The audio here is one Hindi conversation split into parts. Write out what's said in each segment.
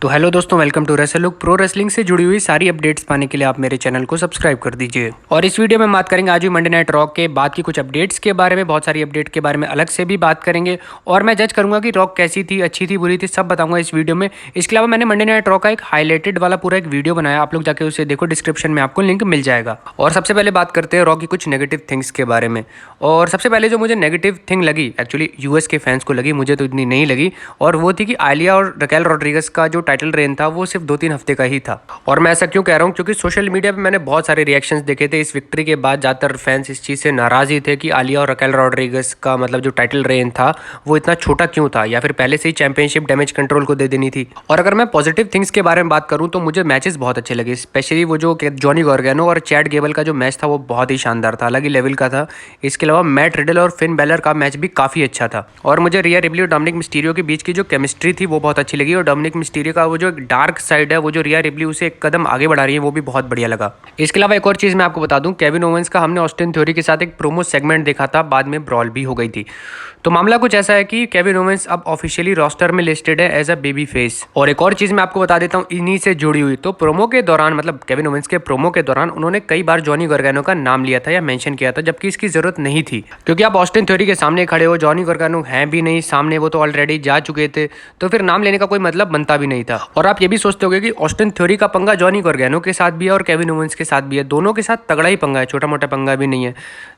तो हेलो दोस्तों, welcome to wrestle look. Pro wrestling से जुड़ी हुई सारी अपडेट्स पाने के लिए आप मेरे चैनल को सब्सक्राइब कर दीजिए। और इस वीडियो में बात करेंगे आज भी मंडे नाइट रॉक के बाद की कुछ अपडेट्स के बारे में। बहुत सारी अपडेट के बारे में अलग से भी बात करेंगे और मैं जज करूंगा कि रॉक कैसी थी, अच्छी थी, बुरी थी, सब बताऊंगा इस वीडियो में। इसके अलावा मैंने मंडे नाइट रॉक का एक हाईलाइटेड वाला पूरा एक वीडियो बनाया, आप लोग जाके उसे देखो, डिस्क्रिप्शन में आपको लिंक मिल जाएगा। और सबसे पहले बात करते हैं रॉक की कुछ नेगेटिव थिंग्स के बारे में। और सबसे पहले जो मुझे नेगेटिव थिंग लगी, एक्चुअली यूएस के फैंस को लगी, मुझे तो इतनी नहीं लगी, और वो थी कि आलिया और रकेल रॉड्रिगस का जो टाइटल रेन था वो सिर्फ 2-3 हफ्ते का ही था। और मैं ऐसा क्यों कह रहा हूँ, क्योंकि सोशल मीडिया पे मैंने बहुत सारे रिएक्शंस देखे थे इस विक्ट्री के बाद। ज़्यादातर फैंस इस चीज़ से नाराज़ ही थे कि आलिया और रकेल रॉड्रिगस का मतलब जो टाइटल रेन था वो इतना छोटा क्यों था, या फिर पहले से ही चैंपियनशिप डैमेज कंट्रोल को दे देनी थी। और अगर मैं पॉजिटिव थिंग्स के बारे में बात करूँ तो मुझे मैचेस बहुत अच्छे लगे, स्पेशली वो जो जॉनी गॉर्गेनो और चैड गेबल का जो मैच था वो बहुत ही शानदार था, अलग ही लेवल का था। इसके अलावा मैट रिडल और फिन बैलर का मैच भी काफ़ी अच्छा था। और मुझे रिया रिप्ली और डोमिनिक मिस्टीरियो के बीच की जो केमिस्ट्री थी वो बहुत अच्छी लगी। और डोमिनिक मिस्टीरियो का वो जो डार्क साइड है, वो जो रिया रिप्ली उसे एक कदम आगे बढ़ा रही है, वो भी बहुत बढ़िया लगा। इसके अलावा एक और चीज़ मैं आपको बता दूं, केविन ओवेंस का हमने ऑस्टिन थ्योरी के साथ एक प्रोमो सेगमेंट देखा था, बाद में ब्रॉल भी हो गई थी। तो मामला कुछ ऐसा है कि केविन ओवेंस अब ऑफिशियली रोस्टर में लिस्टेड है एज अ बेबी फेस। और एक और चीज़ मैं आपको बता देता हूँ इन्हीं से जुड़ी हुई, तो प्रोमो के दौरान, मतलब केविन ओवेंस के प्रोमो के दौरान उन्होंने कई बार जॉनी गॉर्गेनो का नाम लिया था या मेंशन किया था, जबकि इसकी जरूरत नहीं थी। क्योंकि आप ऑस्टिन थ्योरी के सामने खड़े हो, जॉनी गॉर्गेनो हैं भी नहीं सामने, वो तो ऑलरेडी जा चुके थे, तो फिर नाम लेने का कोई मतलब बनता भी नहीं था। और आप ये भी सोचते होगे कि ऑस्टिन थ्योरी का पंगा जॉनी गॉर्गेनो के साथ भी है और केविन ओवेंस के साथ भी है, दोनों के साथ तगड़ा ही पंगा है, छोटा मोटा पंगा भी नहीं है।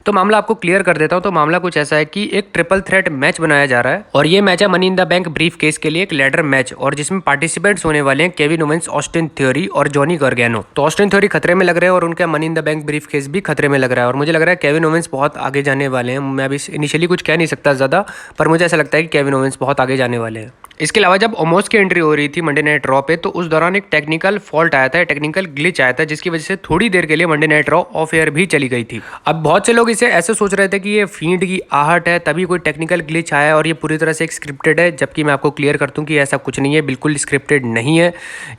तो मामला आपको क्लियर कर देता हूँ। तो मामला कुछ ऐसा है कि एक ट्रिपल थ्रेट मैच बनाया जा रहा है, और ये मैच है money in the bank brief case के लिए एक लैडर मैच, और जिसमें पार्टिसिपेंट्स होने वाले हैं केविन ओवेंस, ऑस्टिन थ्योरी और जॉनी गॉर्गेनो। तो ऑस्टिन थ्योरी खतरे में लग रहे हैं और उनका money in the bank brief case भी खतरे में लग रहा है। और मुझे लग रहा है केविन ओवेंस बहुत आगे जाने वाले हैं। मैं अभी इनिशियली कुछ कह नहीं सकता ज़्यादा, पर मुझे ऐसा लगता है कि केविन ओवेंस बहुत आगे जाने वाले हैं। इसके अलावा जब ओमोस की एंट्री हो रही थी मंडे नाइट रॉ पे, तो उस दौरान एक टेक्निकल फॉल्ट आया था, टेक्निकल ग्लिच आया था, जिसकी वजह से थोड़ी देर के लिए Monday night raw of air भी चली गई थी। अब बहुत से लोग इसे ऐसे सोच रहे थे कि ये फीड की आहट है तभी कोई टेक्निकल ग्लिच आया और ये पूरी तरह से एक स्क्रिप्टेड है, जबकि मैं आपको क्लियर कर दूं कि ऐसा कुछ नहीं है, बिल्कुल स्क्रिप्टेड नहीं है।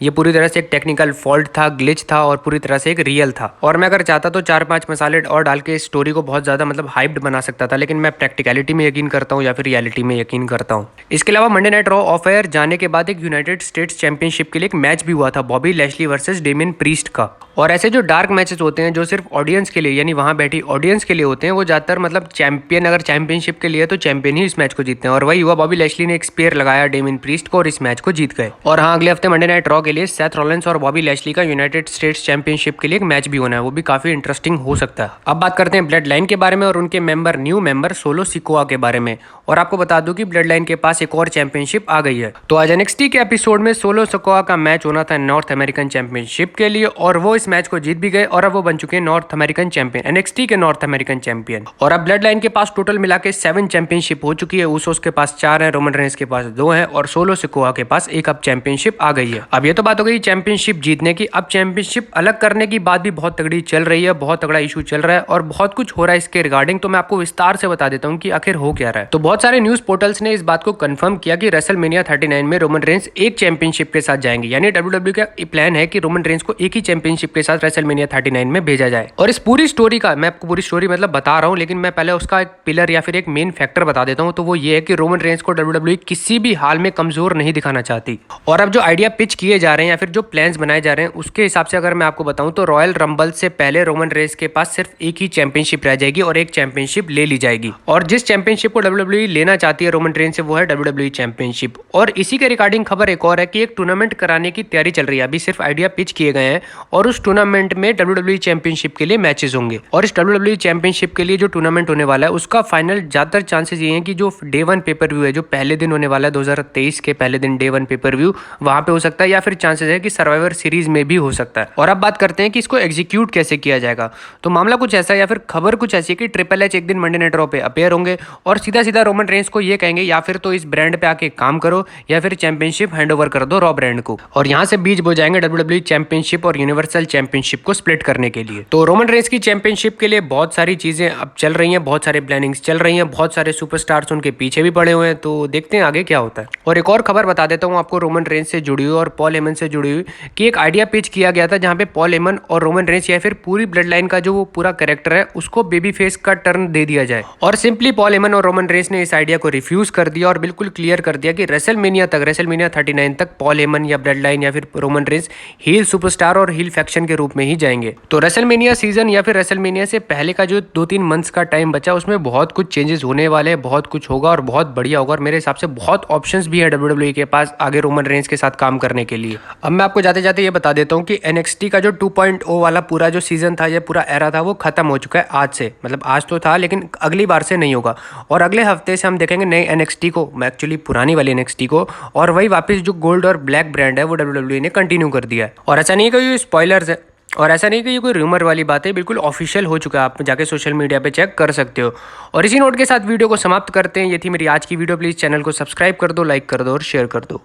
ये पूरी तरह से एक टेक्निकल फॉल्ट था, ग्लिच था, और पूरी तरह से एक रियल था। और मैं अगर चाहता तो 4-5 मसाले और डाल के इस स्टोरी को बहुत ज़्यादा मतलब हाइप्ड बना सकता था, लेकिन मैं प्रैक्टिकलिटी में यकीन करता हूँ या फिर रियलिटी में यकीन करता हूँ। इसके अलावा Monday night raw of air जाने के बाद एक यूनाइटेड स्टेट्स चैंपियनशिप के लिए एक मैच भी हुआ था, Bobby Lashley versus Damien priest का। और ऐसे जो डार्क मैचेस होते हैं जो सिर्फ ऑडियंस के लिए, यानी वहां बैठी ऑडियंस के लिए होते हैं, वो ज्यादातर मतलब चैंपियन अगर चैंपियनशिप के लिए तो चैंपियन ही इस मैच को जीतते हैं। और वही हुआ, बॉबी लैशली ने एक स्पेयर लगाया डेमियन प्रीस्ट को और इस मैच को जीत गए। और हाँ, अगले हफ्ते मंडे नाइट रॉ के लिए सेथ रॉलिंस और बॉबी लैशली का यूनाइटेड स्टेट्स चैंपियनशिप के लिए एक मैच भी होना है, वो भी काफी इंटरेस्टिंग हो सकता है। अब बात करते हैं ब्लड लाइन के बारे में और उनके member, new member solo Sikoa के बारे में। और आपको बता दूं कि ब्लड लाइन के पास एक और चैंपियनशिप आ गई है। तो आज एनएक्सटी के एपिसोड में सोलो सिकोआ का मैच होना था नॉर्थ अमेरिकन चैंपियनशिप के लिए, और वो इस मैच को जीत भी गए और अब वो बन चुके हैं नॉर्थ अमेरिकन चैंपियन, एनएक्सटी के नॉर्थ अमेरिकन चैंपियन। और अब ब्लड लाइन के पास टोटल मिला के 7 चैंपियनशिप हो चुकी है। ऊसोस के पास 4 है, रोमन रेंस के पास 2 है, और सोलो सिकोआ के पास एक अब चैंपियनशिप आ गई है। अब ये तो बात हो गई चैंपियनशिप जीतने की। अब चैंपियनशिप अलग करने की बात भी बहुत तगड़ी चल रही है, बहुत तगड़ा इशू चल रहा है और बहुत कुछ हो रहा है इसके रिगार्डिंग। तो मैं आपको विस्तार से बता देता हूँ कि आखिर हो क्या रहा है। तो बहुत सारे न्यूज पोर्टल्स ने इस बात को कंफर्म किया कि रेसलमेनिया 39 में रोमन रेंस एक चैंपियनशिप के साथ जाएंगे, यानी डब्ल्यूडब्ल्यू का प्लान है कि रोमन रेंस को एक ही चैंपियनशिप के साथ रेसलमेनिया 39 में भेजा जाए। और इस पूरी स्टोरी का मैं आपको पूरी स्टोरी मतलब बता रहा हूँ, लेकिन मैं पहले उसका एक पिलर या फिर एक मेन फैक्टर बता देता हूँ। तो वो ये है कि रोमन रेंस को डब्ल्यूडब्ल्यू किसी भी हाल में कमजोर नहीं दिखाना चाहती। और अब जो आइडिया पिच किए जा रहे हैं या फिर जो प्लान्स बनाए जा रहे हैं, उसके हिसाब से अगर मैं आपको बताऊं तो रॉयल रंबल से पहले रोमन रेंस के पास सिर्फ एक ही चैंपियनशिप रह जाएगी और एक चैंपियनशिप ले ली जाएगी। और जिस चैंपियनशिप को डब्ल्यूडब्ल्यू लेना चाहती है रोमन रेंस से, वो है डब्ल्यूडब्ल्यू चैंपियनशिप। और इसी के रिगार्डिंग खबर एक और है कि एक टूर्नामेंट कराने की तैयारी चल रही है। अभी सिर्फ आइडिया पिच किए गए हैं और उस टूर्नामेंट में डब्ल्यूडब्ल्यू चैंपियनशिप के लिए मैचेस होंगे। और इस डब्ल्यूडब्ल्यू चैंपियनशिप के लिए जो टूर्नामेंट होने वाला है उसका फाइनल ज्यादातर चांसेस ये हैं कि जो डे 1 पेपर व्यू है, जो पहले दिन होने वाला है 2023 के पहले दिन डे 1 पेपर व्यू, वहां पे हो सकता है, या फिर चांसेस है कि सर्वाइवर सीरीज में भी हो सकता है। और अब बात करते हैं कि इसको एग्जीक्यूट कैसे किया जाएगा। तो मामला कुछ ऐसा, या फिर खबर कुछ ऐसी कि ट्रिपल एच एक दिन मंडे नाइट रॉ पे अपेयर होंगे और सीधा सीधा रोमन रेंस को ये कहेंगे या फिर तो इस ब्रांड पे आके काम करो या फिर चैंपियनशिप हैंड ओवर कर दो रॉ ब्रांड को। और यहाँ से बीच बो जाएंगे डब्ल्यूडब्ल्यू चैंपियनशिप और यूनिवर्सल चैंपियनशिप को स्प्लिट करने के लिए। तो रोमन रेंस की चैंपियनशिप के लिए बहुत सारी चीजें अब चल रही हैं, बहुत सारे प्लानिंग्स चल रही हैं, बहुत सारे सुपरस्टार्स उनके पीछे भी पड़े हुए हैं। तो देखते हैं आगे क्या होता है। और एक और खबर बता देता हूँ आपको रोमन रेंस से जुड़ी हुई और पॉल हेमन से जुड़ी हुई, कि एक आइडिया पिच किया गया था जहां पे पॉल हेमन और रोमन रेंस या फिर पूरी ब्लड लाइन का जो वो पूरा कैरेक्टर है उसको बेबी फेस का टर्न दे दिया जाए। और सिंपली पॉल हेमन और रोमन रेंस ने इस आइडिया को रिफ्यूज कर दिया और बिल्कुल क्लियर कर दिया कि रेसलमेनिया 39 तक पॉल हेमन या ब्लड लाइन या फिर रोमन रेंस हील सुपरस्टार और हील फैक्शन के रूप में ही जाएंगे। तो रेसलमेनिया सीजन या फिर रेसलमेनिया से पहले का जो 2-3 मंथ्स का टाइम बचा उसमें बहुत कुछ चेंजेस होने वाले हैं, बहुत कुछ होगा और बहुत बढ़िया होगा। और मेरे हिसाब से बहुत ऑप्शंस भी है WWE के पास आगे रोमन रेंस के साथ काम करने के लिए। अब मैं आपको जाते जाते ये बता देता हूँ कि NXT का जो 2.0 वाला पूरा जो सीजन था, ये पूरा एरा था, वो खत्म हो चुका है आज से। मतलब आज तो था लेकिन अगली बार से नहीं होगा। और अगले हफ्ते से हम देखेंगे नए NXT को, एक्चुअली पुरानी वाली NXT को, और वही वापस जो गोल्ड और ब्लैक ब्रांड है वो WWE ने कंटिन्यू कर दिया है। और ऐसा नहीं कि ये स्पॉयलर्स है, और ऐसा नहीं कि ये कोई रूमर वाली बात है, बिल्कुल ऑफिशियल हो चुका है। आप जाके सोशल मीडिया पे चेक कर सकते हो। और इसी नोट के साथ वीडियो को समाप्त करते हैं। ये थी मेरी आज की वीडियो। प्लीज़ चैनल को सब्सक्राइब कर दो, लाइक कर दो और शेयर कर दो।